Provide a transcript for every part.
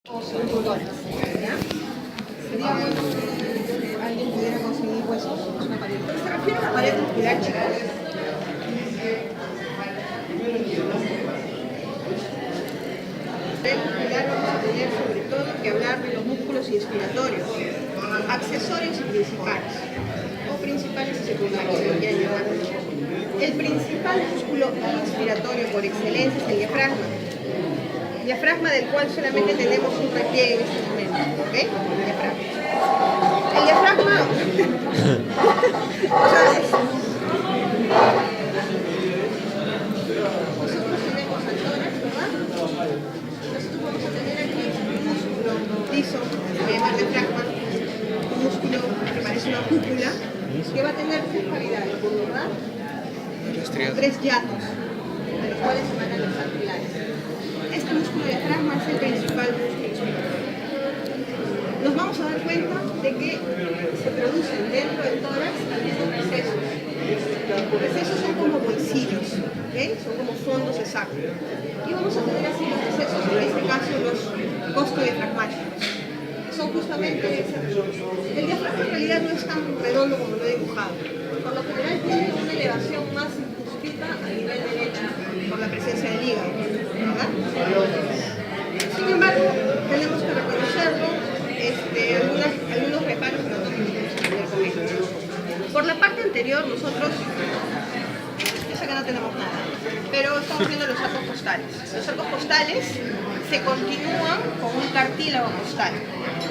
$5, ¿ya? Sería bueno que alguien pudiera conseguir huesos, una pared. Se refiere a la pared muscular, chicos. La pared muscular vamos a tener sobre todo que hablar de los músculos inspiratorios, accesorios y principales, o principales y secundarios, se podrían llamar. El principal músculo inspiratorio por excelencia es el diafragma. Diafragma del cual solamente tenemos un repliegue en este momento, ¿ok? El diafragma, o sea, nosotros tenemos al tórax, ¿verdad? Nosotros vamos a tener aquí un músculo liso, se llama diafragma, un músculo que parece una cúpula, que va a tener tres cavidades, ¿verdad? Tres hiatos, de los cuales se van a lanzar pilares. Este músculo diafragma es el principal músculo. Nos vamos a dar cuenta de que se producen dentro del tórax algunos recesos. Los recesos son como bolsillos, ¿okay? Son como fondos exactos. Y vamos a tener así los recesos, en este caso los costodiafragmáticos. Son justamente esas. El diafragma en realidad no es tan redondo como lo he dibujado. Por lo general tiene una elevación más circunscrita a nivel derecho por la presencia del hígado, ¿verdad? Sin embargo, tenemos que reconocerlo, algunos reparos que nosotros tenemos que tener con ellos. Por la parte anterior nosotros, yo sé que no tenemos nada, pero estamos viendo los arcos costales. Los arcos costales se continúan con un cartílago costal.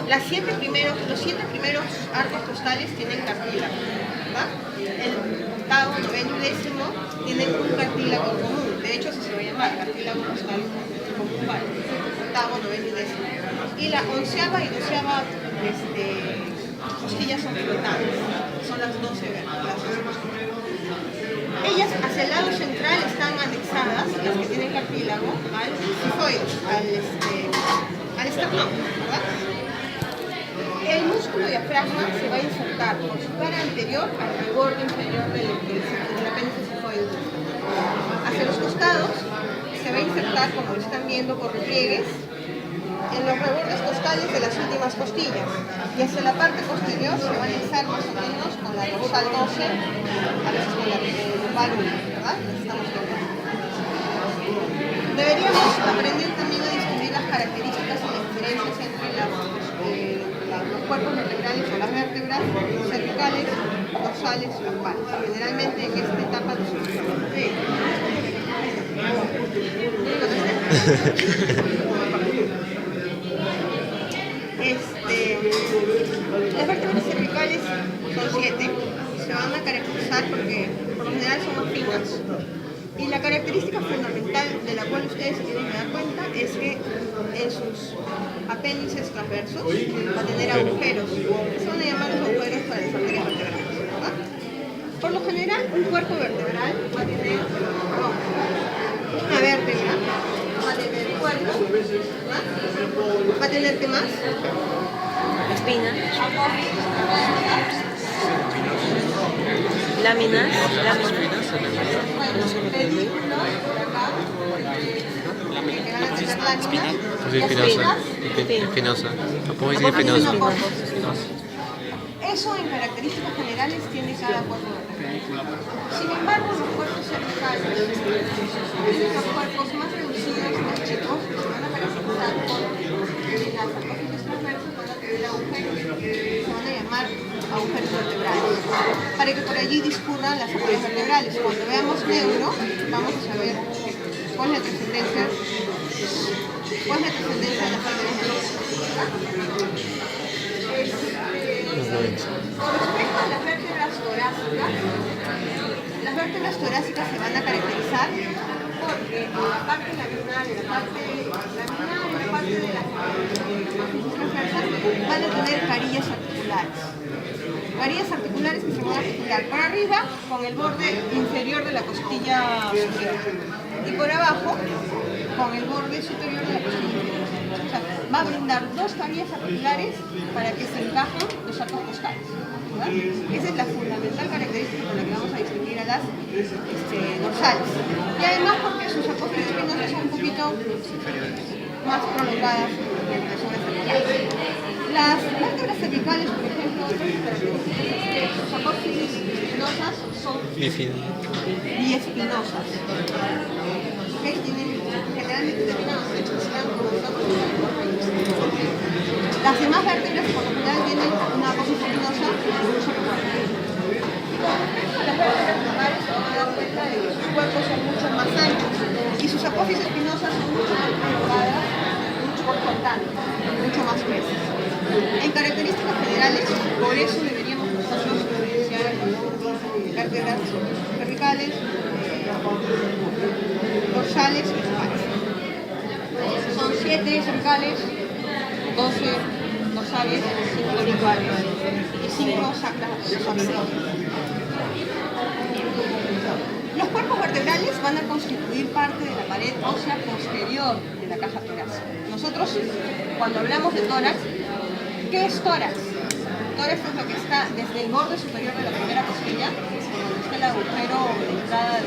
Los 7 primeros arcos costales tienen cartílago, ¿verdad? El octavo, noveno y décimo tienen un cartílago común. De hecho, así se va a llamar, cartílago costal común, ¿vale? Octavo, noveno y décimo. Y la onceava y doceava costillas son flotantes, son las 12 vértebras. Ellas hacia el lado central están anexadas, las que tienen cartílago, al sifoides, al esternón, ¿verdad? El músculo diafragma se va a insertar por su cara anterior hacia el borde inferior del apéndice sifoide. Hacia los costados se va a insertar, como lo están viendo, por repliegues en los rebordes costales de las últimas costillas, y hacia la parte posterior se va a anexar más o menos con la dorsal 12, a veces con la lumbar 1, ¿verdad? Estamos viendo. Deberíamos aprender también a distinguir las características y las diferencias entre los cuerpos vertebrales o las vértebras cervicales, dorsales y lumbales. Generalmente en esta etapa de su las vértebras cervicales son 7, se van a caracterizar porque por lo general son más finas. Y la característica fundamental de la cual ustedes se tienen que dar cuenta es que en sus apéndices transversos va a tener agujeros, que se van a llamar los agujeros para las arterias vertebrales, ¿verdad? Por lo general, un cuerpo vertebral va a tener una vértebra, va a tener cuerpo, ¿verdad? Va a tener, ¿qué más? Espina. Láminas. Espinosa. Espinosa. Eso en características generales tiene cada cuerpo vertebral. Sin embargo, los cuerpos cervicales tienen los cuerpos más reducidos, más chicos, que se van a caracterizar por las apófisis transversas, van a tener agujeros, se van a llamar agujeros vertebrales, para que por allí discurran las arterias vertebrales. Cuando veamos neuro, vamos a saber cuál es la trascendencia de las arterias vertebrales. Con respecto a las vértebras torácicas se van a caracterizar porque en la parte laminar, en la parte de las apófisis transversas van a tener carillas articulares. Carillas articulares que se van a articular por arriba con el borde inferior de la costilla superior y por abajo con el borde superior de la costilla inferior. O sea, va a brindar dos carillas articulares para que se encajen los arcos costales, ¿verdad? Esa es la fundamental característica con la que vamos a distinguir a las dorsales. Y además porque sus apófisis espinosas son un poquito más prolongadas en relación a Las vértebras cervicales, por ejemplo, tienen características que sus apófisis espinosas son biespinosas. ¿Okay? Tienen generalmente terminados de hecho se dan como las demás vértebras por lo general tienen una apófisis espinosa mucho mejor. Las vértebras normales se van a dar cuenta de que sus cuerpos son mucho más anchos y sus apófisis espinosas son mucho más prolongadas, mucho más cortantes, mucho más gruesas. En características generales, por eso deberíamos nosotros diferenciar vértebras cervicales, dorsales y lumbales. Son 7 cervicales, 12 dorsales, 5 lumbares y 5 sacras. Los cuerpos vertebrales van a constituir parte de la pared ósea posterior de la caja torácica. Nosotros, cuando hablamos de tórax, ¿qué es tórax? Tórax es lo que está desde el borde superior de la primera costilla, donde está el agujero de entrada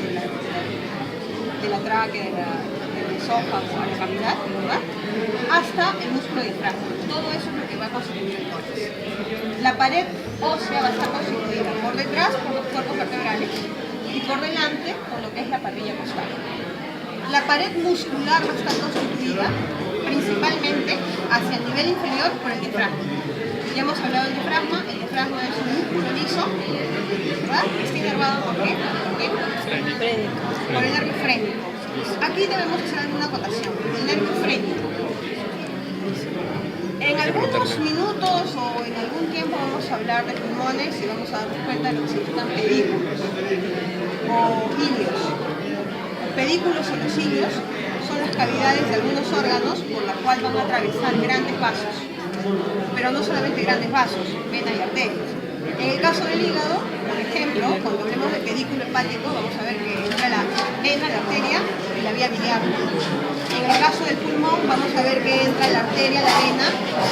de la tráquea, del esófago, la cavidad, ¿verdad? Hasta el músculo diafragma. Todo eso es lo que va a constituir el tórax. La pared ósea va a estar constituida por detrás por los cuerpos vertebrales y por delante con lo que es la parrilla costal. La pared muscular va a estar constituida principalmente hacia el nivel inferior por el diafragma. Ya hemos hablado del diafragma. El diafragma es un músculo liso, ¿verdad? Está inervado ¿por qué? Por el nervio frénico. Aquí debemos hacer alguna acotación. El nervio frénico. En algunos minutos o en algún tiempo vamos a hablar de pulmones y vamos a darnos cuenta de lo que significan pedículos o ilios. Pedículos o los ilios son las cavidades de algunos órganos por las cuales van a atravesar grandes vasos, pero no solamente grandes vasos, venas y arterias. En el caso del hígado, por ejemplo, cuando hablemos de pedículo hepático, vamos a ver que entra la vena, la arteria y la vía biliar. En el caso del pulmón, vamos a ver que entra la arteria, la vena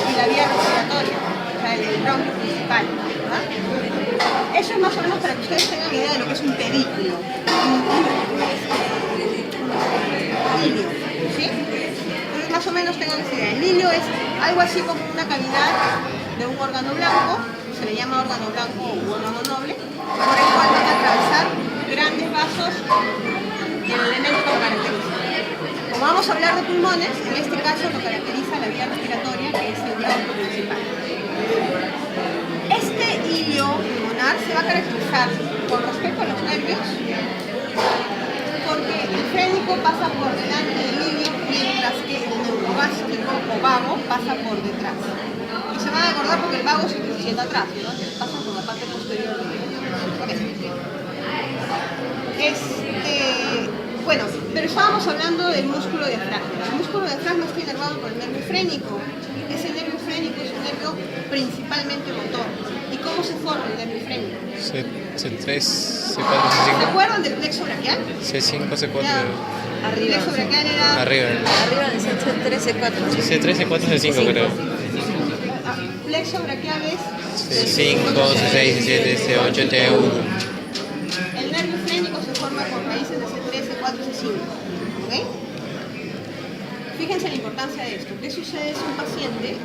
y la vía respiratoria, o sea, el bronquio principal, ¿verdad? Eso es más o menos para que ustedes tengan idea de lo que es un pedículo. Ilio, ¿sí? Entonces más o menos tengan esa idea. El ilio es algo así como una cavidad de un órgano blanco, se le llama órgano blanco u órgano noble, por el cual van a atravesar grandes vasos y el elemento que lo caracteriza. Como vamos a hablar de pulmones, en este caso lo caracteriza la vía respiratoria, que es el bronquio principal. Este ilio pulmonar se va a caracterizar con respecto a los nervios, porque el frénico pasa por delante del ilio, mientras que el neurovástico o vago pasa por detrás. Y se van a acordar porque el vago se sienta atrás, ¿no? Pasa por la parte posterior del ilio. Bueno, pero estábamos hablando del músculo diafragma. El músculo diafragma está inervado por el nervio frénico. Ese nervio frénico es un nervio principalmente motor. ¿Y cómo se forma el nervio frénico? C3, C4, ¿Se C5. acuerdan del plexo braquial? C5, C4. El plexo braquial era... Arriba. Arriba de C3, C4. C3, C4, C5 creo. Plexo braquial es... C5, C6, C7, C8, T1. El nervio frénico se forma por raíces de C3, C4, C5. ¿Ok? Fíjense la importancia de esto. ¿Qué sucede si un paciente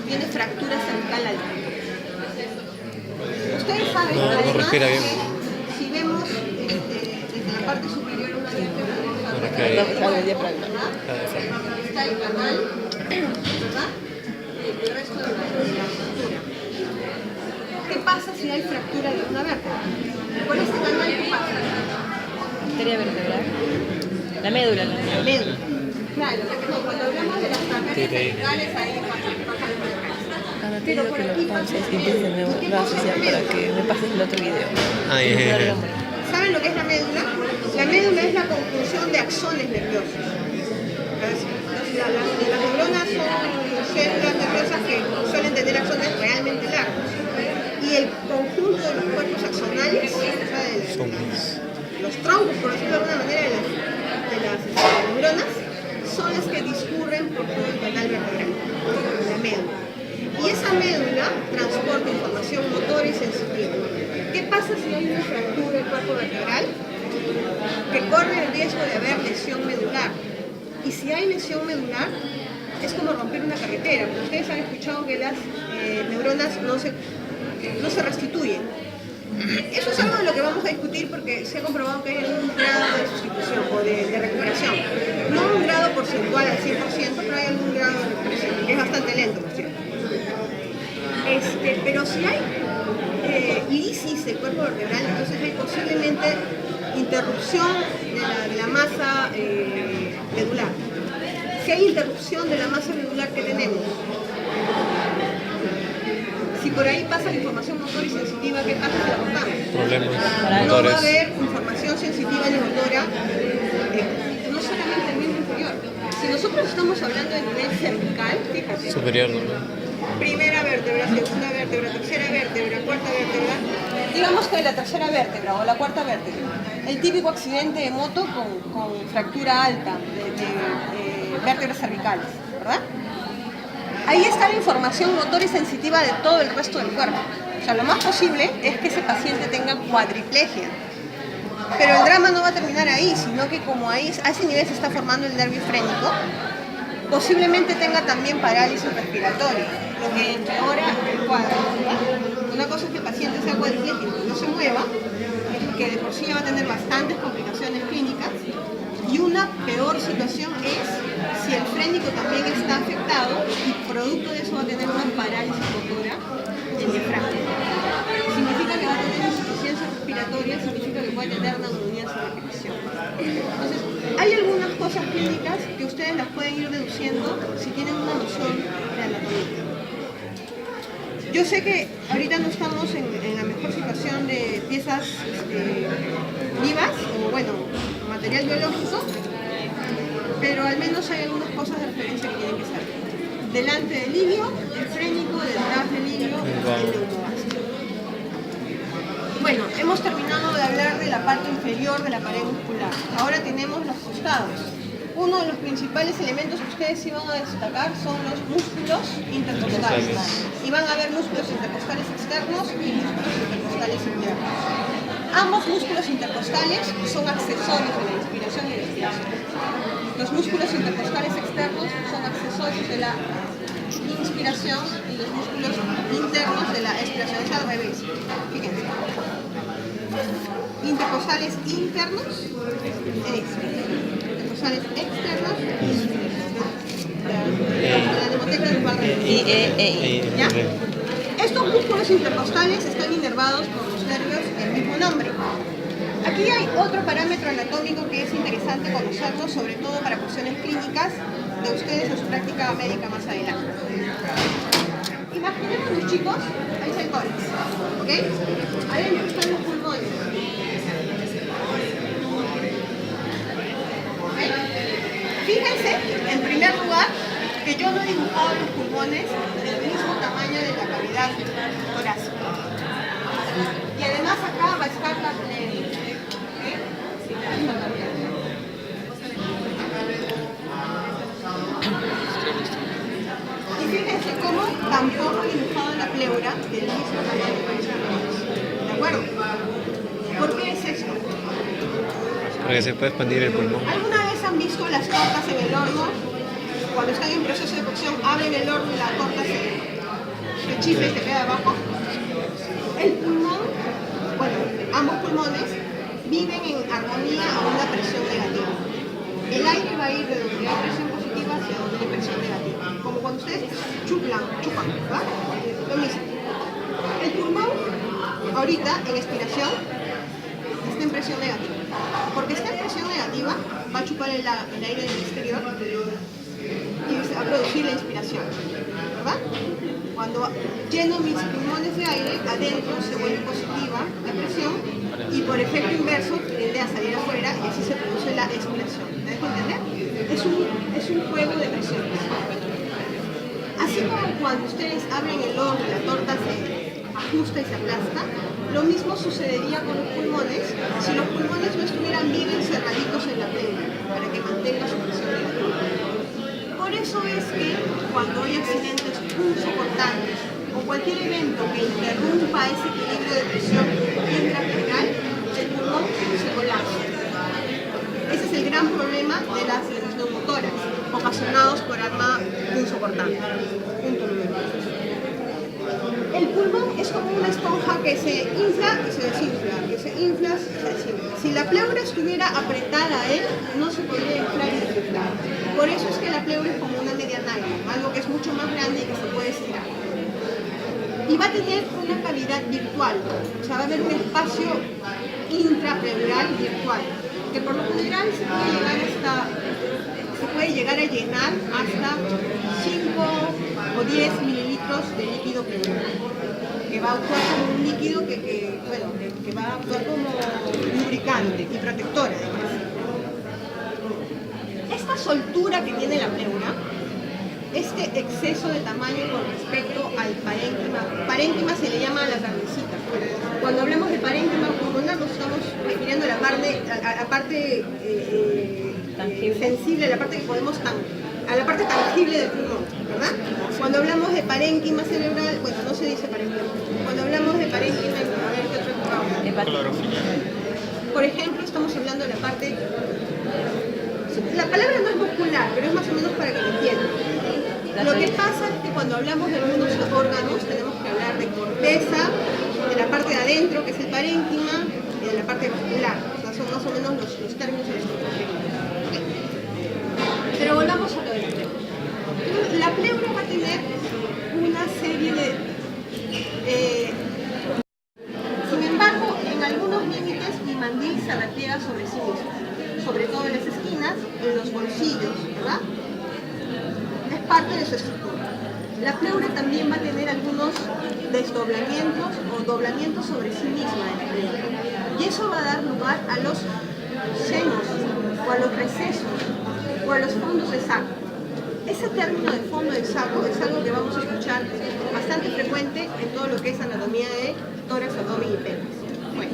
tiene fractura cervical alta? Ustedes saben, además, respira bien. que si vemos desde la parte superior una vértebra, No respira bien. está el canal, ¿verdad? El resto de la estructura. ¿Qué pasa si hay fractura de una vértebra? Con este canal, ¿qué pasa? Arteria vertebral. La médula. La médula. Claro, cuando hablamos de las arterias cervicales, ahí pasa el Ahora te digo que lo pauses y empieces de nuevo la asociación para que me pases el otro video. ¿Saben lo que es la médula? La médula es la conjunción de axones nerviosos. Las neuronas son células nerviosas que suelen tener axones realmente largos. Y el conjunto de los cuerpos axonales, o sea, los troncos, por decirlo de alguna manera, de las neuronas, son las que discurren por todo el canal vertebral, la médula. Y esa médula transporta información motora y sensitiva. ¿Qué pasa si hay una fractura del cuerpo vertebral? Que corre el riesgo de haber lesión medular. Y si hay lesión medular, es como romper una carretera. Ustedes han escuchado que las neuronas no se restituyen. Eso es algo de lo que vamos a discutir porque se ha comprobado que hay algún grado de sustitución o de recuperación. No un grado porcentual al 100%, pero hay algún grado de recuperación, que es bastante lento, por cierto. Pero si hay lisis del cuerpo vertebral, entonces hay posiblemente interrupción de la masa medular. Si hay interrupción de la masa medular que tenemos, si por ahí pasa la información motora y sensitiva, ¿qué pasa si la cortamos? Problemas No va a motores. haber información sensitiva ni motora, no solamente el miembro inferior. Si nosotros estamos hablando de nivel cervical, fíjate, Superior, ¿no? primera vértebra, segunda vértebra, tercera vértebra, cuarta vértebra, digamos que la tercera vértebra o la cuarta vértebra, el típico accidente de moto con fractura alta de vértebras cervicales, ¿verdad? Ahí está la información motora y sensitiva de todo el resto del cuerpo. O sea, lo más posible es que ese paciente tenga cuadriplegia. Pero el drama no va a terminar ahí, sino que como ahí, a ese nivel se está formando el nervio frénico, posiblemente tenga también parálisis respiratoria, lo que empeora el cuadro, ¿verdad? Una cosa es que el paciente sea cuadripléjico y no se mueva, que de por sí ya va a tener bastantes complicaciones clínicas, y una peor situación es si el frénico también está afectado y producto de eso va a tener una parálisis motora del diafragma. Significa que va a tener insuficiencia respiratoria, significa que puede tener neumonía sin repetición. Entonces, hay algunas cosas clínicas que ustedes las pueden ir deduciendo si tienen una noción de anatomía. Yo sé que ahorita no estamos en la mejor situación de piezas vivas o bueno, material biológico, pero al menos hay algunas cosas de referencia que tienen que saber. Delante del ilio, el frénico, detrás del ilio, el neumovascular. Bueno, hemos terminado de hablar de la parte inferior de la pared muscular. Ahora tenemos los costados. Uno de los principales elementos que ustedes sí van a destacar son los músculos intercostales. Y van a ver músculos intercostales externos y músculos intercostales internos. Ambos músculos intercostales son accesorios de la inspiración y la expiración. Los músculos intercostales externos son accesorios de la inspiración y los músculos internos de la expiración. Es al revés. Fíjense. Intercostales internos, expiración. Intercostales externos, inspiración. La mnemoteca del barrio. ¿Ya? Estos músculos intercostales están inervados por los nervios del mismo nombre. Aquí hay otro parámetro anatómico que es interesante conocerlo, sobre todo para cuestiones clínicas de ustedes en su práctica médica más adelante. Imaginemos los chicos, ahí está el tórax, ¿ok? Adentro están los pulmones. ¿Okay? Fíjense, en primer lugar, que yo no he dibujado los pulmones del mismo tamaño de la cavidad torácica. Y además acá va a estar la pleura. Y fíjense cómo tampoco he dibujado la pleura del mismo tamaño de los pulmones. ¿De acuerdo? ¿Por qué es esto? Porque se puede expandir el pulmón. ¿Alguna vez han visto las tortas en el horno? Cuando están en proceso de cocción, abren el horno y la torta se chifla y se queda abajo. El pulmón, bueno, ambos pulmones viven en armonía a una presión negativa. El aire va a ir de donde hay presión positiva hacia donde hay presión negativa. Como cuando ustedes chupan, ¿verdad? Lo mismo. El pulmón, ahorita, en expiración, está en presión negativa. Porque está en presión negativa, va a chupar el aire del exterior y se va a producir la inspiración, ¿verdad? Cuando lleno mis pulmones de aire, adentro se vuelve positiva la presión y por efecto inverso tiende a salir afuera y así se produce la expiración. ¿Me dejo entender? Es un juego de presiones. Así como cuando ustedes abren el horno y la torta se ajusta y se aplasta, lo mismo sucedería con los pulmones si los pulmones no estuvieran bien encerraditos en la pleura para que mantenga su presión negativa. Por eso es que cuando hay accidentes punzocortantes o cualquier evento que interrumpa ese equilibrio de presión intrapleural, el pulmón se colapsa. Ese es el gran problema de las neumotoras. ocasionados por arma punzocortante. Punto número 2. El pulmón es como una esponja que se infla y se desinfla, que se infla y se desinfla. Si la pleura estuviera apretada a él, no se podría inflar y desinflar. Por eso es que la pleura es como una media nylon, algo que es mucho más grande y que se puede estirar. Y va a tener una cavidad virtual, o sea, va a haber un espacio intrapleural virtual, que por lo general se puede llegar a llenar hasta 5 o 10 mililitros de líquido pleural, que va a actuar como un líquido que va a actuar como lubricante y protector además. Esta soltura que tiene la pleura, este exceso de tamaño con respecto al parénquima se le llama a la carnecita. Cuando hablamos de parénquima pulmonar nos estamos refiriendo a la parte sensible, a la parte que podemos a la parte tangible del pulmón, ¿verdad? Cuando hablamos de parénquima cerebral, bueno, no se dice parénquima. Cuando hablamos de parénquima, a ver qué otro programa. Por ejemplo, estamos hablando de la parte. La palabra no es muscular, pero es más o menos para que lo entiendan. Lo que pasa es que cuando hablamos de algunos órganos tenemos que hablar de corteza, de la parte de adentro, que es el parénquima, y de la parte muscular. O sea, son más o menos los términos de los que nos referimos. Pero volvamos a lo de la pleura. La pleura va a tener una serie de... sin embargo, en algunos límites mi mandil se repliega sobre sí mismo, sobre todo en las esquinas, en los bolsillos, ¿verdad? Es parte de su estructura. La pleura también va a tener algunos desdoblamientos o doblamientos sobre sí misma en la pleura. Y eso va a dar lugar a los senos, o a los recesos, o a los fondos de saco. Ese término de fondo de saco es algo que vamos a escuchar bastante frecuente en todo lo que es anatomía de tórax, abdomen y pelvis. Bueno,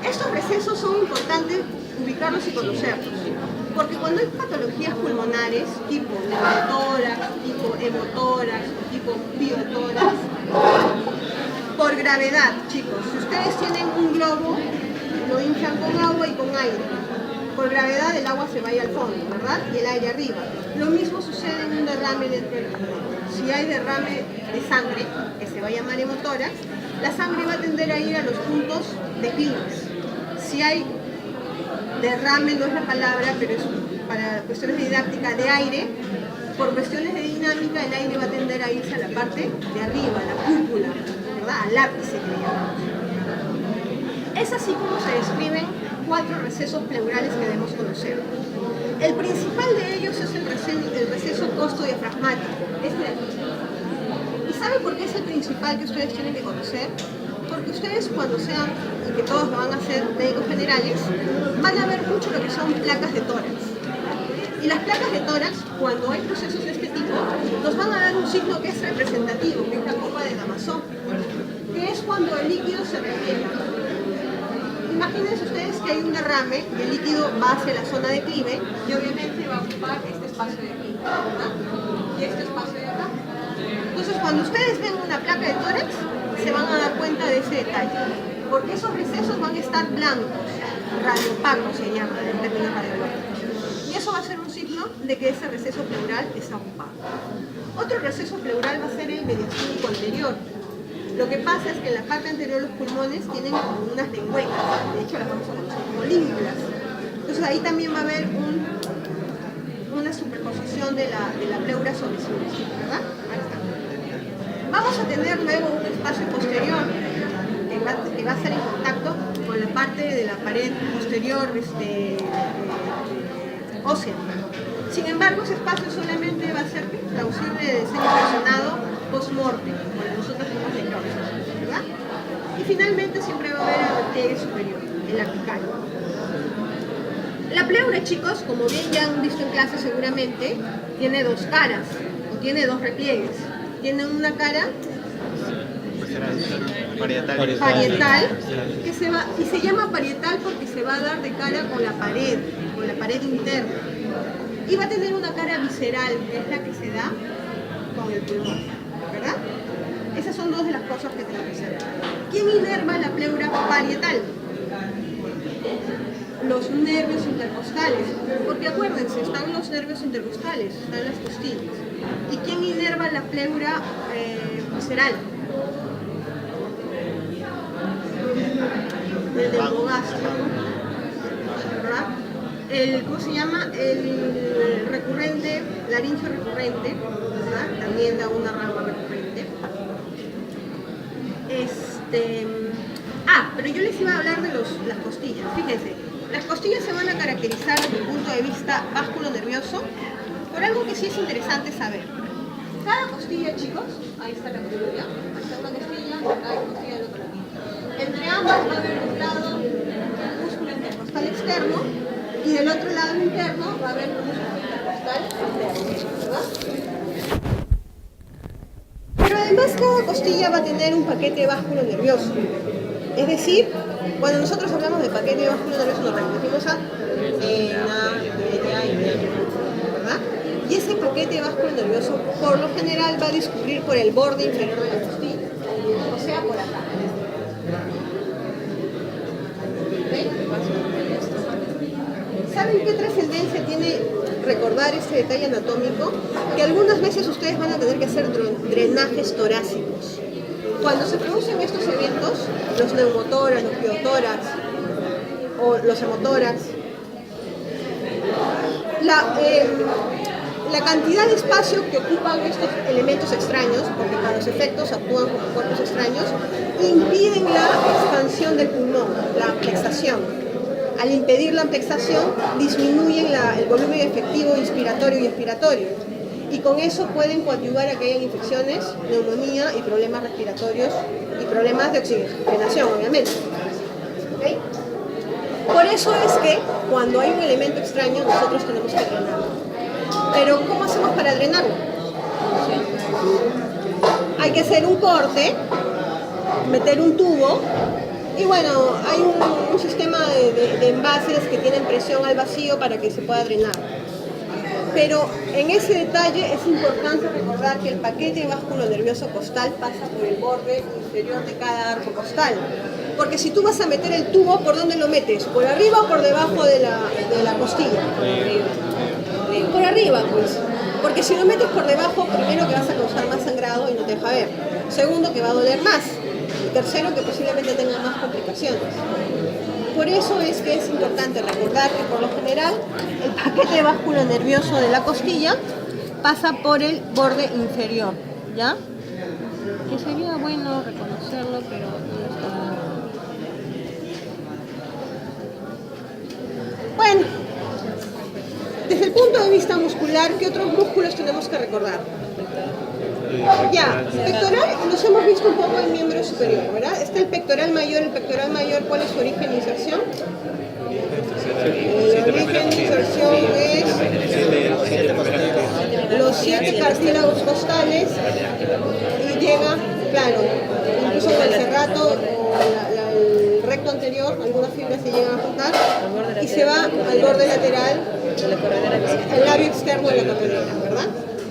estos recesos son importantes ubicarlos y conocerlos, porque cuando hay patologías pulmonares tipo neumotórax, tipo hemotórax, tipo biotórax, por gravedad, chicos, si ustedes tienen un globo, lo inflan con agua y con aire. Por gravedad el agua se va al fondo, ¿verdad? Y el aire arriba. Lo mismo sucede en un derrame dentro del pulmón. Si hay derrame de sangre, que se va a llamar hemotórax, la sangre va a tender a ir a los puntos de clímax. Si hay derrame, no es la palabra, pero es para cuestiones de didáctica, de aire, por cuestiones de dinámica, el aire va a tender a irse a la parte de arriba, a la cúpula, ¿verdad? Al ápice que le llamamos. Es así como se describen 4 recesos pleurales que debemos conocer. El principal de ellos es el receso costodiafragmático, este de aquí. ¿Y saben por qué es el principal que ustedes tienen que conocer? Porque ustedes cuando sean, y que todos lo van a hacer médicos generales, van a ver mucho lo que son placas de tórax. Y las placas de tórax, cuando hay procesos de este tipo, nos van a dar un signo que es representativo, que es la copa de Damasón, que es cuando el líquido se repliega. Imagínense ustedes que hay un derrame y el líquido va hacia la zona de clive y obviamente va a ocupar este espacio de aquí, ¿verdad? Y este espacio de acá. Entonces, cuando ustedes ven una placa de tórax, se van a dar cuenta de ese detalle, porque esos recesos van a estar blancos, radiopacos se llama en términos radiológicos. Y eso va a ser un signo de que ese receso pleural está ocupado. Otro receso pleural va a ser el mediastínico anterior. Lo que pasa es que en la parte anterior los pulmones tienen como unas lengüetas, de hecho las vamos a conocer como língulas. Entonces ahí también va a haber una superposición de la pleura sobre sí misma, ¿verdad? Ahí está. Vamos a tener luego un espacio posterior que va a estar en contacto con la parte de la pared posterior ósea. Sin embargo, ese espacio solamente va a ser plausible de ser infeccionado post-mortem, como nosotros tenemos necrosis, ¿verdad? Y finalmente siempre va a haber el repliegue superior, el apical. La pleura, chicos, como bien ya han visto en clase seguramente, tiene 2 caras, o tiene 2 repliegues. Tiene una cara parietal que se va, y se llama parietal porque se va a dar de cara con la pared interna. Y va a tener una cara visceral, que es la que se da con el pulmón, ¿verdad? Esas son 2 de las cosas que tenemos que saber. ¿Quién inerva la pleura parietal? los nervios intercostales, porque acuérdense, están los nervios intercostales, están las costillas. ¿Y quién inerva la pleura visceral? El dendrogastro, ¿verdad? ¿Cómo se llama? El recurrente, laringio recurrente, ¿verdad? También da una rama recurrente. Pero yo les iba a hablar de las costillas. Fíjense, las costillas se van a caracterizar desde el punto de vista vasculonervioso por algo que sí es interesante saber. Cada costilla, chicos, ahí está la costilla, ahí está una costilla, acá hay costilla del otro lado. Entre ambas va a haber un lado un músculo intercostal externo y del otro lado interno va a haber un músculo intercostal externo, ¿verdad? Pero además cada costilla va a tener un paquete vasculonervioso. Es decir, cuando nosotros hablamos de paquete vasculonervioso nos referimos a vena, arteria y nervio, ¿verdad? Y ese paquete vasculonervioso por lo general va a discurrir por el borde inferior de la costilla, o sea, por acá. ¿Saben qué trascendencia tiene recordar este detalle anatómico? Que algunas veces ustedes van a tener que hacer drenajes torácicos. Cuando se producen estos eventos, los neumotórax, los piotórax o los hemotórax, la cantidad de espacio que ocupan estos elementos extraños, porque para los efectos actúan como cuerpos extraños, impiden la expansión del pulmón, la amplexación. Al impedir la amplexación, disminuyen el volumen efectivo inspiratorio y expiratorio. Y con eso pueden coadyuvar a que hayan infecciones, neumonía y problemas respiratorios y problemas de oxigenación, obviamente. ¿Okay? Por eso es que cuando hay un elemento extraño, nosotros tenemos que drenarlo. Pero ¿cómo hacemos para drenarlo? Hay que hacer un corte, meter un tubo, y bueno, hay un sistema de envases que tienen presión al vacío para que se pueda drenar. Pero en ese detalle es importante recordar que el paquete vasculonervioso costal pasa por el borde inferior de cada arco costal. Porque si tú vas a meter el tubo, ¿por dónde lo metes? ¿Por arriba o por debajo de la costilla? Por arriba, pues. Porque si lo metes por debajo, primero que vas a causar más sangrado y no te deja ver. Segundo, que va a doler más. Y tercero, que posiblemente tenga más complicaciones. Por eso es que es importante recordar que por lo general el paquete vasculonervioso de la costilla pasa por el borde inferior, ¿ya? Que sería bueno reconocerlo, pero no está. Bueno, desde el punto de vista muscular, ¿qué otros músculos tenemos que recordar? Ya, pectoral, nos hemos visto un poco el miembro superior, ¿verdad? Está el pectoral mayor, ¿cuál es su origen de inserción? El origen de inserción es los 7 cartílagos costales y llega, claro, incluso con el cerrato o el recto anterior, algunas fibras se llegan a juntar y se va al borde lateral, al labio externo de la coronera, ¿verdad?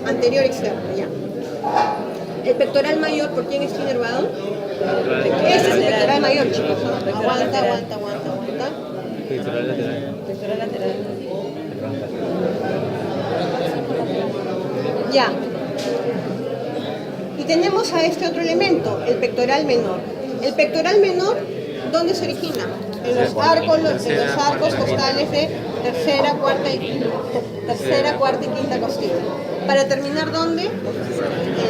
Anterior externo, ya. El pectoral mayor, ¿por quién está inervado? Ese es el pectoral mayor, chicos. Aguanta. Pectoral lateral. Pectoral lateral. Ya. Y tenemos a este otro elemento, el pectoral menor. El pectoral menor, ¿dónde se origina? En los arcos costales de tercera, cuarta y quinta costilla. Para terminar, ¿dónde? En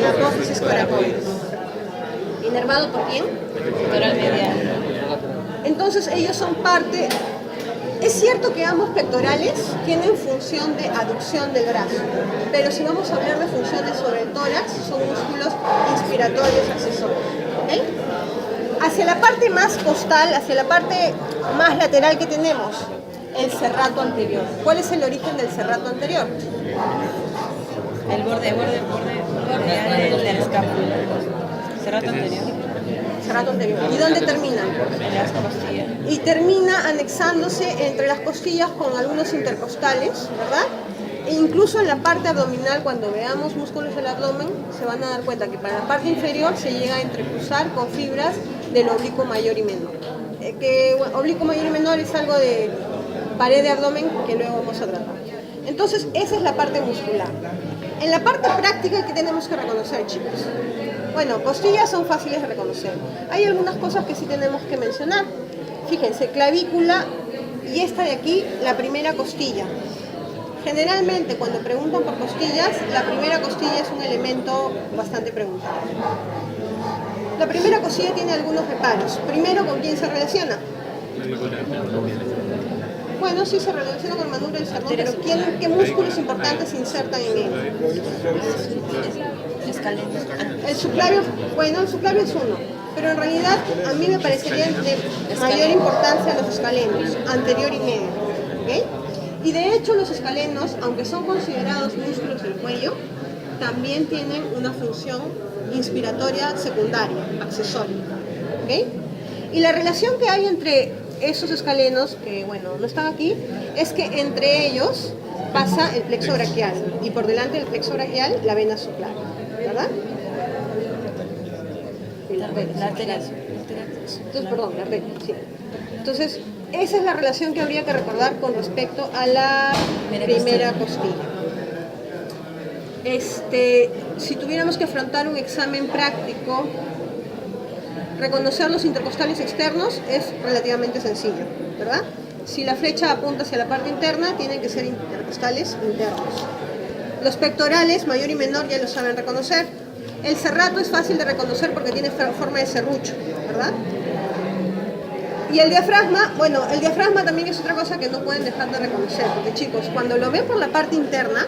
la apófisis coracoides. ¿Inervado por quién? Pectoral medial. Entonces ellos son parte. Es cierto que ambos pectorales tienen función de aducción del brazo, pero si vamos a hablar de funciones sobre el tórax, son músculos inspiratorios accesorios. ¿Okay? Hacia la parte más costal, hacia la parte más lateral que tenemos, el serrato anterior. ¿Cuál es el origen del serrato anterior? El borde de la escápula. Serrato anterior. Serrato anterior. ¿Y dónde termina? En las costillas. Y termina anexándose entre las costillas con algunos intercostales, ¿verdad? E incluso en la parte abdominal, cuando veamos músculos del abdomen, se van a dar cuenta que para la parte inferior se llega a entrecruzar con fibras del oblicuo mayor y menor. Oblicuo mayor y menor es algo de pared de abdomen que luego vamos a tratar. Entonces, esa es la parte muscular. En la parte práctica, ¿qué tenemos que reconocer, chicos? Bueno, costillas son fáciles de reconocer. Hay algunas cosas que sí tenemos que mencionar. Fíjense, clavícula y esta de aquí, la primera costilla. Generalmente, cuando preguntan por costillas, la primera costilla es un elemento bastante preguntado. La primera costilla tiene algunos reparos. Primero, ¿con quién se relaciona? Bueno, sí se relaciona con el manubrio del sternón, pero ¿qué músculos importantes se insertan en él? El subclavio, bueno, el subclavio es uno, pero en realidad a mí me parecerían de mayor importancia los escalenos, anterior y medio. ¿Okay? Y de hecho los escalenos, aunque son considerados músculos del cuello, también tienen una función inspiratoria secundaria, accesoria. ¿Okay? Y la relación que hay entre esos escalenos, que bueno, no están aquí, es que entre ellos pasa el plexo braquial y por delante del plexo braquial la vena subclavia, ¿verdad? La arteria. Entonces, perdón, la arteria, sí. Entonces, esa es la relación que habría que recordar con respecto a la primera costilla. Si tuviéramos que afrontar un examen práctico, reconocer los intercostales externos es relativamente sencillo, ¿verdad? Si la flecha apunta hacia la parte interna, tienen que ser intercostales internos. Los pectorales, mayor y menor, ya lo saben reconocer. El serrato es fácil de reconocer porque tiene forma de serrucho, ¿verdad? Y el diafragma, bueno, el diafragma también es otra cosa que no pueden dejar de reconocer, porque chicos, cuando lo ven por la parte interna,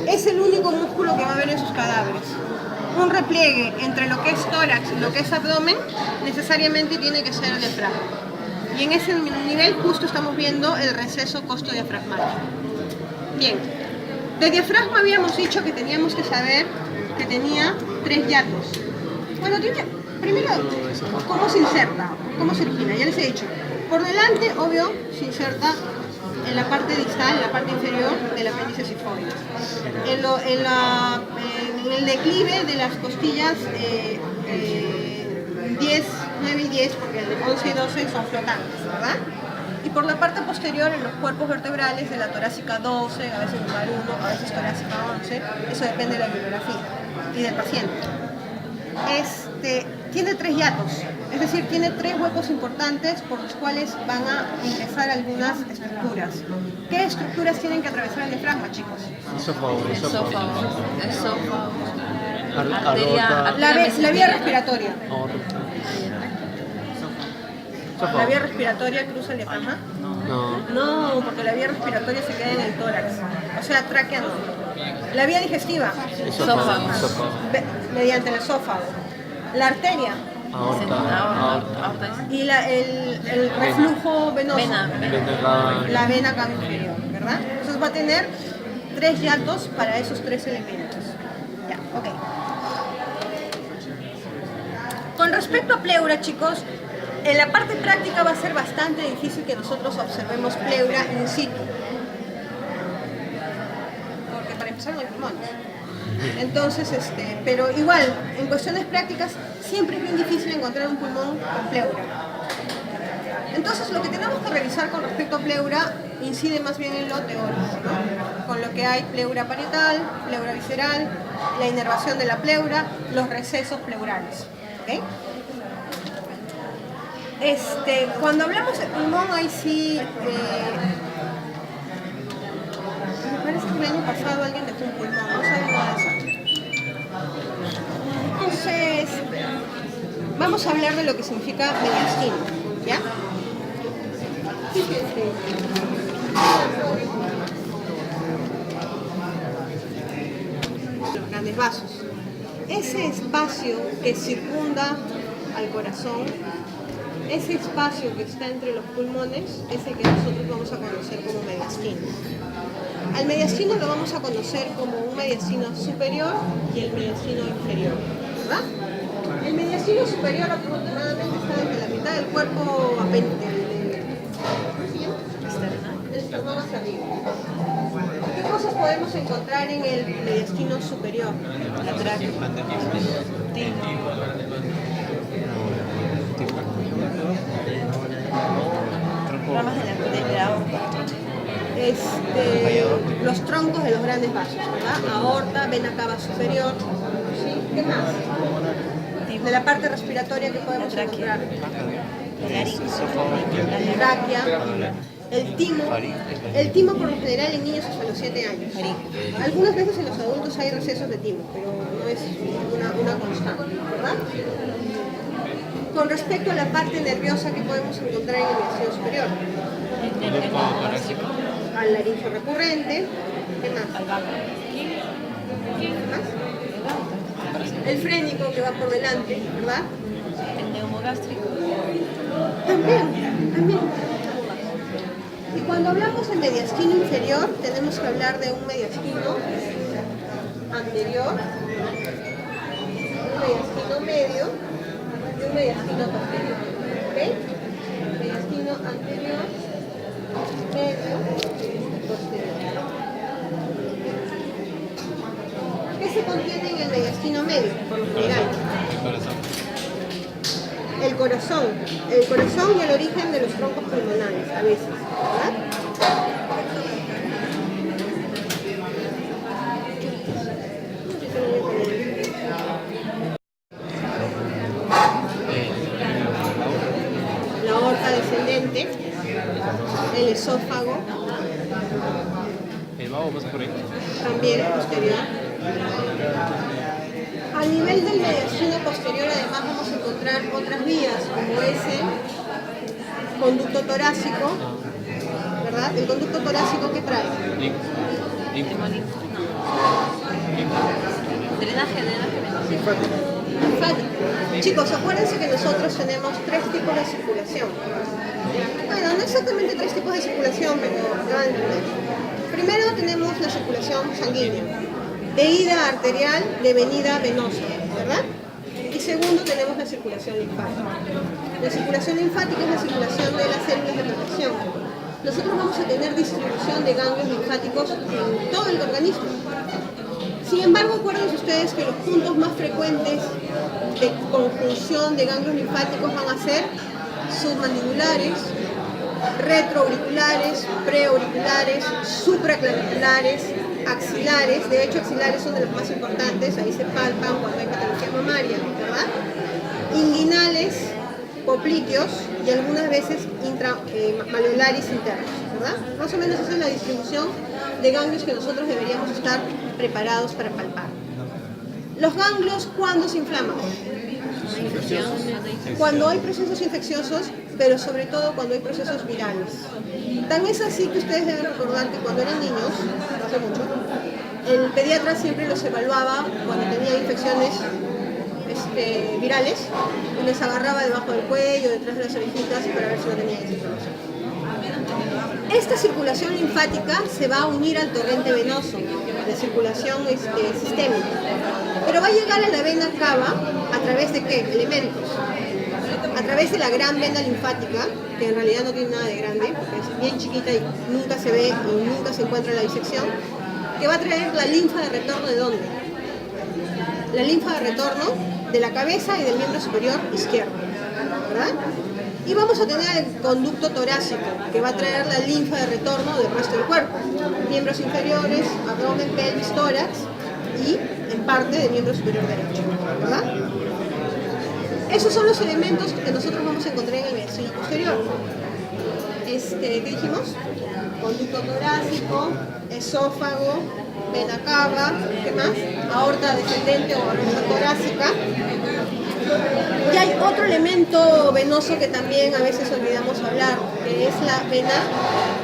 es el único músculo que va a haber en sus cadáveres. Un repliegue entre lo que es tórax y lo que es abdomen necesariamente tiene que ser el diafragma. Y en ese nivel justo estamos viendo el receso costodiafragmático. Bien, de diafragma habíamos dicho que teníamos que saber que tenía 3 hiatos. Bueno, primero, ¿cómo se inserta? ¿Cómo se origina? Ya les he dicho. Por delante, obvio, se inserta en la parte distal, en la parte inferior del apéndice sifoide. En el declive de las costillas 9 y 10, porque el 11 y 12 son flotantes, ¿verdad? Y por la parte posterior, en los cuerpos vertebrales de la torácica 12, a veces lumbar 1, a veces torácica 11, eso depende de la bibliografía y del paciente. Tiene 3 hiatos, es decir, tiene 3 huecos importantes por los cuales van a ingresar algunas estructuras. ¿Qué estructuras tienen que atravesar el diafragma, chicos? Esófago. La vía respiratoria. ¿La vía respiratoria cruza el diafragma? No, porque la vía respiratoria se queda en el tórax, o sea, tráquea no. La vía digestiva, mediante el esófago. La arteria y el reflujo venoso, la vena cava inferior, ¿verdad? Entonces va a tener 3 hiatos para esos 3 elementos. Ya, ok. Con respecto a pleura, chicos, en la parte práctica va a ser bastante difícil que nosotros observemos pleura in situ, porque para empezar no hay pulmones. Entonces, pero igual, en cuestiones prácticas, siempre es bien difícil encontrar un pulmón con pleura. Entonces, lo que tenemos que revisar con respecto a pleura incide más bien en lo teórico, ¿no? Con lo que hay pleura parietal, pleura visceral, la inervación de la pleura, los recesos pleurales. ¿Okay? Cuando hablamos de pulmón, ahí sí, me parece que el año pasado alguien dejó un pulmón, no sabe nada de eso. Entonces, vamos a hablar de lo que significa mediastino, ¿ya? Los grandes vasos. Ese espacio que circunda al corazón, ese espacio que está entre los pulmones, es el que nosotros vamos a conocer como mediastino. Al mediastino lo vamos a conocer como un mediastino superior y el mediastino inferior, ¿verdad? El mediastino superior aproximadamente está desde la mitad del cuerpo del esternón hacia arriba. ¿Qué cosas podemos encontrar en el mediastino superior? La tráquea, Ramas de la aorta. Los troncos de los grandes vasos, ¿verdad? Aorta, vena cava superior, ¿sí? ¿Qué más? De la parte respiratoria que podemos encontrar. La laringe. La tráquea, el timo. El timo por lo general en niños hasta los 7 años. Algunas veces en los adultos hay recesos de timo, pero no es una constante, ¿verdad? Con respecto a la parte nerviosa que podemos encontrar en el vestido superior. Al laringe recurrente. ¿Qué más? ¿Qué más? El frénico que va por delante, ¿verdad? El neumogástrico. También. Y cuando hablamos de mediastino inferior, tenemos que hablar de un mediastino anterior, un mediastino medio y un mediastino posterior. ¿Ok? Mediastino anterior, medio, posterior. ¿Qué se contiene en el mediastino medio, por lo general? El corazón y el origen de los troncos pulmonares, a veces, ¿verdad? La aorta descendente, el esófago, El vago pasa por ahí. también posterior. A nivel del mediastino posterior, además, vamos a encontrar otras vías, como ese conducto torácico, ¿verdad? El conducto torácico que trae. Drenaje venoso. Linfático. Chicos, acuérdense que nosotros tenemos 3 tipos de circulación. Bueno, no exactamente 3 tipos de circulación, pero me van a entender. Primero tenemos la circulación sanguínea, de ida arterial, de venida venosa, ¿verdad? Y segundo tenemos la circulación linfática. La circulación linfática es la circulación de las células de protección. Nosotros vamos a tener distribución de ganglios linfáticos en todo el organismo. Sin embargo, acuérdense ustedes que los puntos más frecuentes de conjunción de ganglios linfáticos van a ser submandibulares, retroauriculares, preauriculares, supraclaviculares, axilares. De hecho, axilares son de los más importantes, ahí se palpan cuando hay patología mamaria, ¿verdad? Inguinales, popliteos y algunas veces malleolares internos, ¿verdad? Más o menos esa es la distribución de ganglios que nosotros deberíamos estar preparados para palpar. Los ganglios, ¿cuándo se inflaman? Cuando hay procesos infecciosos, pero sobre todo cuando hay procesos virales. Tan es así que ustedes deben recordar que cuando eran niños, no hace mucho, el pediatra siempre los evaluaba cuando tenía infecciones virales y les agarraba debajo del cuello, detrás de las orejitas para ver si no tenían esa inflamación. Esta circulación linfática se va a unir al torrente venoso de circulación sistémica, pero va a llegar a la vena cava a través de ¿qué? Elementos. A través de la gran vena linfática, que en realidad no tiene nada de grande, porque es bien chiquita y nunca se ve y nunca se encuentra en la disección, que va a traer la linfa de retorno ¿de dónde? La linfa de retorno de la cabeza y del miembro superior izquierdo, ¿verdad? Y vamos a tener el conducto torácico, que va a traer la linfa de retorno del resto del cuerpo. Miembros inferiores, abdomen, pelvis, tórax y en parte del miembro superior derecho, ¿verdad? Esos son los elementos que nosotros vamos a encontrar en el mediastino posterior. ¿Qué dijimos? Conducto torácico, esófago, vena cava, ¿qué más? Aorta descendente o aorta torácica. Y hay otro elemento venoso que también a veces olvidamos hablar, que es la vena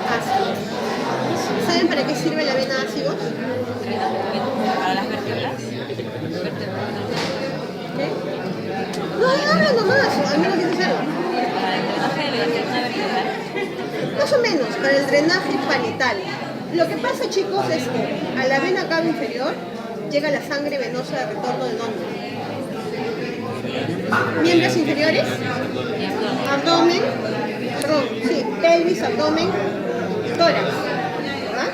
ácida. ¿Saben para qué sirve la vena ácida? Para las vértebras. ¿Qué? No, habla nomás, al menos dices algo. Para el drenaje de la columna vertebral. Más o menos, para el drenaje parital. Lo que pasa, chicos, es que a la vena cava inferior llega la sangre venosa de retorno ¿de dónde? Miembros inferiores, abdomen, pelvis, abdomen, tórax, ¿verdad?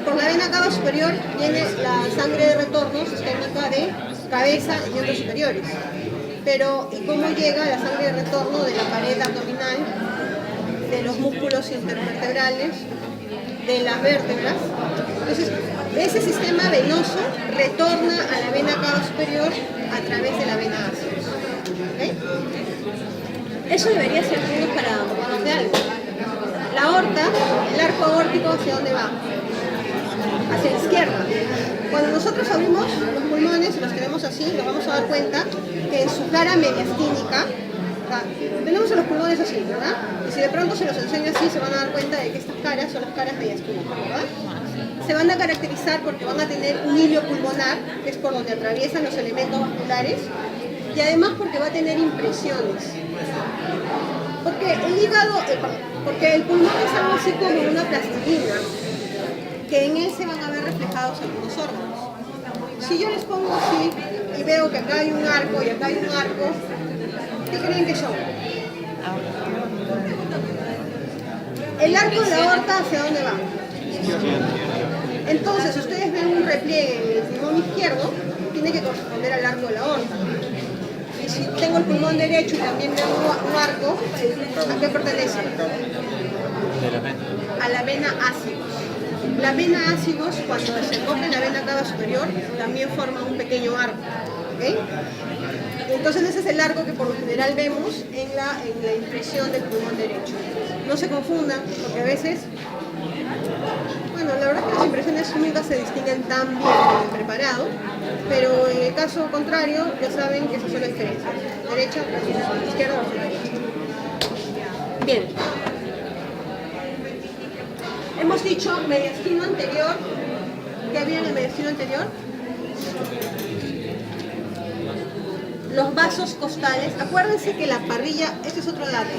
Por la vena cava superior viene la sangre de retorno sistémica de cabeza y miembros superiores. Pero, ¿y cómo llega la sangre de retorno de la pared abdominal, de los músculos intervertebrales, de las vértebras? Entonces, ese sistema venoso retorna a la vena cava superior a través de la vena ácidos. ¿Okay? Eso debería servirnos para acordarnos de algo. La aorta, el arco aórtico, ¿hacia dónde va? Hacia la izquierda. Cuando nosotros abrimos los pulmones y los tenemos así, nos vamos a dar cuenta que en su cara mediastínica, tenemos los pulmones así, ¿verdad? Y si de pronto se los enseño así, se van a dar cuenta de que estas caras son las caras mediastínicas, ¿verdad? Se van a caracterizar porque van a tener un hilo pulmonar, que es por donde atraviesan los elementos vasculares, y además porque va a tener impresiones. Porque el hígado, porque el pulmón es algo así como una plastilina, que en él se van a ver reflejados algunos órganos. Si yo les pongo así y veo que acá hay un arco y acá hay un arco, ¿qué creen que son? El arco de la aorta, ¿hacia dónde va? Entonces, ustedes ven un repliegue en el pulmón izquierdo, tiene que corresponder al arco de la aorta. Y si tengo el pulmón derecho y también veo un arco, ¿a qué pertenece? A la vena ácidos. La vena ácidos, cuando desemboca en la vena cava superior, también forma un pequeño arco. ¿Okay? Entonces ese es el arco que por lo general vemos en la impresión del pulmón derecho. No se confundan, porque a veces, bueno, la verdad es que las impresiones nunca se distinguen tan bien en el preparado, pero en el caso contrario, ya saben que esas son las diferencias. Derecha versus izquierda versus derecha. Bien. Hemos dicho mediastino anterior. ¿Qué había en el mediastino anterior? Los vasos costales. Acuérdense que la parrilla, este es otro dato.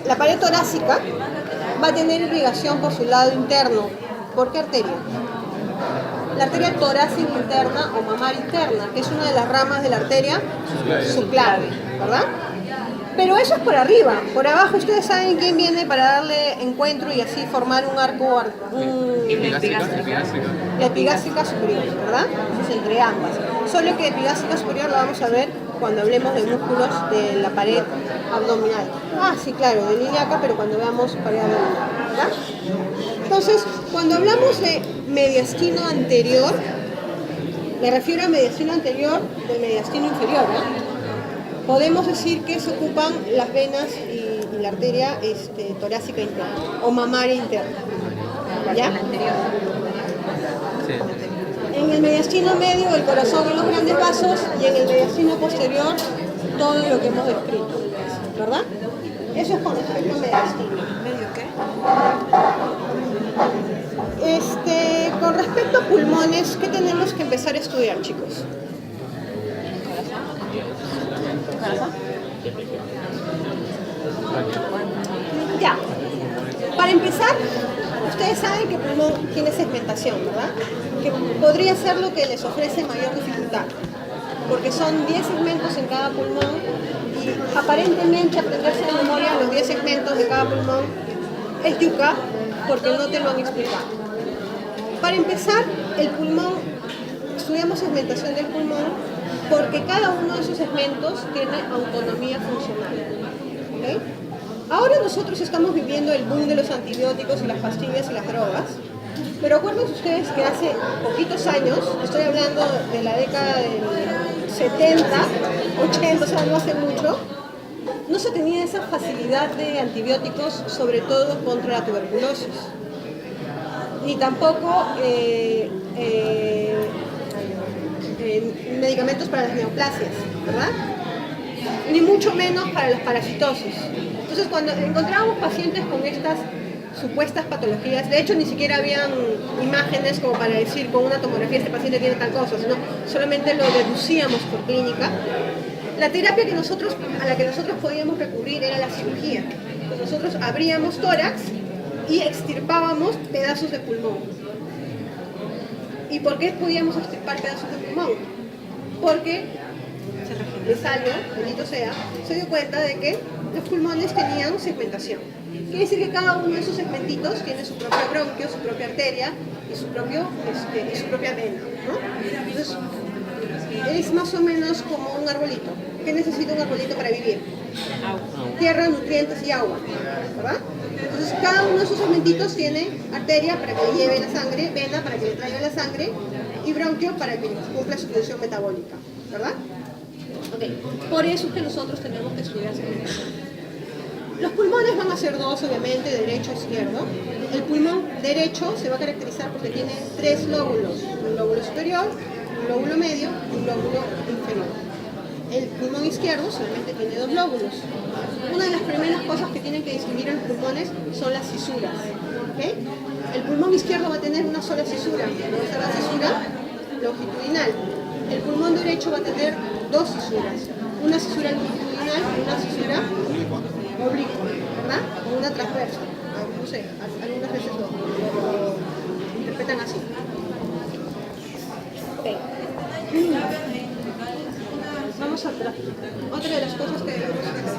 La pared torácica va a tener irrigación por su lado interno. ¿Por qué arteria? La arteria torácica interna o mamaria interna, que es una de las ramas de la arteria subclave, ¿verdad? Pero eso es por arriba. Por abajo ustedes saben quién viene para darle encuentro y así formar un arco, la epigástrica superior, ¿verdad? Entonces entre ambas. Solo que epigástrica superior la vamos a ver cuando hablemos de músculos de la pared abdominal. Ah, sí, claro, de ilíaca, pero cuando veamos pared abdominal, ¿verdad? Entonces, cuando hablamos de mediastino anterior, me refiero a mediastino anterior del mediastino inferior, ¿no? Podemos decir que se ocupan las venas y la arteria torácica interna o mamaria interna. ¿Ya? En el mediastino medio el corazón y los grandes vasos, y en el mediastino posterior todo lo que hemos descrito, ¿verdad? Eso es con respecto al mediastino. ¿Medio qué? Con respecto a pulmones, ¿qué tenemos que empezar a estudiar, chicos? Ya, para empezar, ustedes saben que el pulmón tiene segmentación, ¿verdad? Que podría ser lo que les ofrece mayor dificultad, porque son 10 segmentos en cada pulmón y aparentemente aprenderse de memoria los 10 segmentos de cada pulmón es yuca, porque no te lo han explicado. Para empezar, el pulmón, estudiamos segmentación del pulmón porque cada uno de esos segmentos tiene autonomía funcional. ¿Okay? Ahora nosotros estamos viviendo el boom de los antibióticos y las pastillas y las drogas, pero acuérdense ustedes que hace poquitos años, estoy hablando de la década del 70, 80, o sea, no hace mucho, no se tenía esa facilidad de antibióticos, sobre todo contra la tuberculosis, ni tampoco medicamentos para las neoplasias, ¿verdad? Ni mucho menos para las parasitosis. Entonces, cuando encontrábamos pacientes con estas supuestas patologías, de hecho ni siquiera habían imágenes como para decir con una tomografía este paciente tiene tal cosa, sino solamente lo deducíamos por clínica. La terapia a la que nosotros podíamos recurrir era la cirugía. Entonces, nosotros abríamos tórax y extirpábamos pedazos de pulmón. ¿Y por qué podíamos extirpar pedazos de pulmón? Porque Vesalio, bendito sea, se dio cuenta de que los pulmones tenían segmentación. Quiere decir que cada uno de esos segmentitos tiene su propio bronquio, su propia arteria y su propia vena, ¿no? Entonces, es más o menos como un arbolito. ¿Qué necesita un arbolito para vivir? Agua. Tierra, nutrientes y agua, ¿verdad? Entonces cada uno de esos segmentitos tiene arteria para que le lleve la sangre, vena para que le traiga la sangre y bronquio para que cumpla su función metabólica, ¿verdad? Ok, por eso es que nosotros tenemos que estudiar segmentación. Los pulmones van a ser dos, obviamente, derecho e izquierdo. El pulmón derecho se va a caracterizar porque tiene tres lóbulos, un lóbulo superior, un lóbulo medio y un lóbulo inferior. El pulmón izquierdo solamente tiene dos lóbulos. Una de las primeras cosas que tienen que distinguir en los pulmones son las fisuras. ¿Okay? El pulmón izquierdo va a tener una sola fisura, va a ser la fisura longitudinal. El pulmón derecho va a tener dos fisuras, una fisura longitudinal y una fisura oblicua, ¿verdad? O una transversa. No sé, algunas veces lo interpretan así. Okay. Vamos a otra de las cosas que debemos hacer.